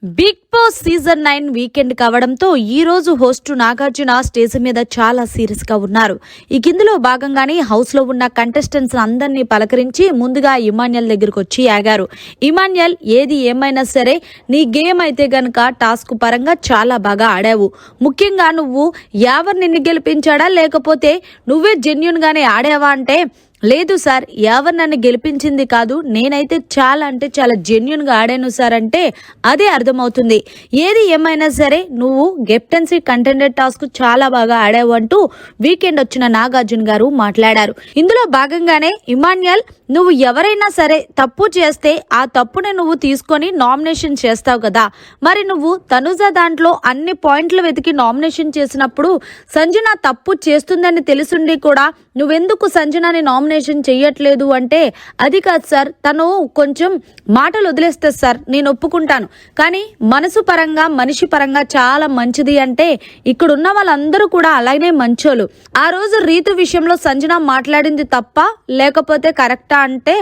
Big boss season 9 weekend కావడంతో ఈ రోజు హోస్ట్ నాగార్జున స్టేజ్ మీద చాలా సీరియస్ గా ఉన్నారు. ఈ కిందలో భాగంగానే హౌస్ లో ఉన్న కంటెస్టెంట్స్ అందరినీ పలకరించి ముందుగా ఇమాన్యుయల్ దగ్గరకు వచ్చి ఆగారు. ఇమాన్యుయల్, ఏది ఏమైనా సరే నీ గేమ్ అయితే గనక టాస్క్ పరంగా చాలా బాగా ఆడావు. ముఖ్యంగా నువ్వు ఎవరు నిన్ను గెలిపించాడా లేకపోతే నువ్వే జెన్యూన్ గానే ఆడావా అంటే, లేదు సార్, ఎవరు నన్ను గెలిపించింది కాదు, నేనైతే చాలా అంటే చాలా జెన్యున్ గా ఆడాను సార్ అంటే అదే అర్థమవుతుంది. ఏది ఏమైనా సరే నువ్వు కెప్టెన్సీ కంటెండెడ్ టాస్క్ చాలా బాగా ఆడావు అంటూ వీకెండ్ వచ్చిన నాగార్జున గారు మాట్లాడారు. ఇందులో భాగంగానే ఇమాన్యుయల్, నువ్వు ఎవరైనా సరే తప్పు చేస్తే ఆ తప్పుని నువ్వు తీసుకొని నామినేషన్ చేస్తావు కదా, మరి నువ్వు తనుజ దాంట్లో అన్ని పాయింట్లు వెతికి నామినేషన్ చేసినప్పుడు సంజన తప్పు చేస్తుందని తెలుసుండి కూడా నువ్వెందుకు సంజనాని నామినేషన్ చెయ్యట్లేదు అంటే, అది కాదు సార్, తను కొంచెం మాటలు వదిలేస్తుంది సార్, నేను ఒప్పుకుంటాను, కానీ మనసు పరంగా మనిషి పరంగా చాలా మంచిది అంటే ఇక్కడున్న వాళ్ళందరూ కూడా అలాగే మంచోళ్ళు. ఆ రోజు రీతు విషయంలో సంజన మాట్లాడింది తప్ప లేకపోతే కరెక్టా అంటే,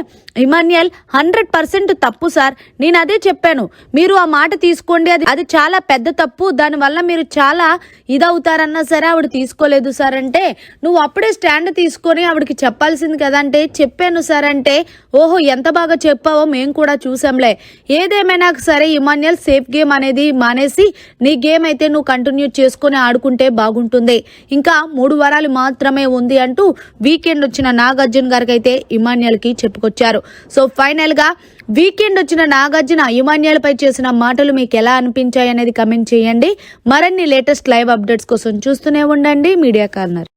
ఇమాన్యుయల్ 100% తప్పు సార్, నేను అదే చెప్పాను, మీరు ఆ మాట తీసుకోండి, అది చాలా పెద్ద తప్పు, దానివల్ల మీరు చాలా ఇదవుతారన్నా సరే ఆవిడ తీసుకోలేదు సార్ అంటే, నువ్వు అప్పుడే స్టాండ్ తీసుకొని ఆవిడకి చెప్పాల్సింది కదా అంటే, చెప్పాను సార్ అంటే, ఓహో ఎంత బాగా చెప్పావో మేము కూడా చూసాంలే. ఏదేమైనా సరే ఇమాన్యుయల్, సేఫ్ గేమ్ అనేది మానేసి నీ గేమ్ అయితే నువ్వు కంటిన్యూ చేసుకుని ఆడుకుంటే బాగుంటుంది, ఇంకా 3 వారాలు మాత్రమే ఉంది అంటూ వీకెండ్ వచ్చిన నాగార్జున గారికి అయితే ఇమాన్యుయల్ కి చెప్పుకొచ్చారు. సో ఫైనల్ గా వీకెండ్ వచ్చిన నాగార్జున ఇమాన్యుయల్ పై చేసిన మాటలు మీకు ఎలా అనిపించాయి అనేది కమెంట్ చేయండి. మరిన్ని లేటెస్ట్ లైవ్ అప్డేట్స్ కోసం చూస్తూనే ఉండండి మీడియా కార్నర్.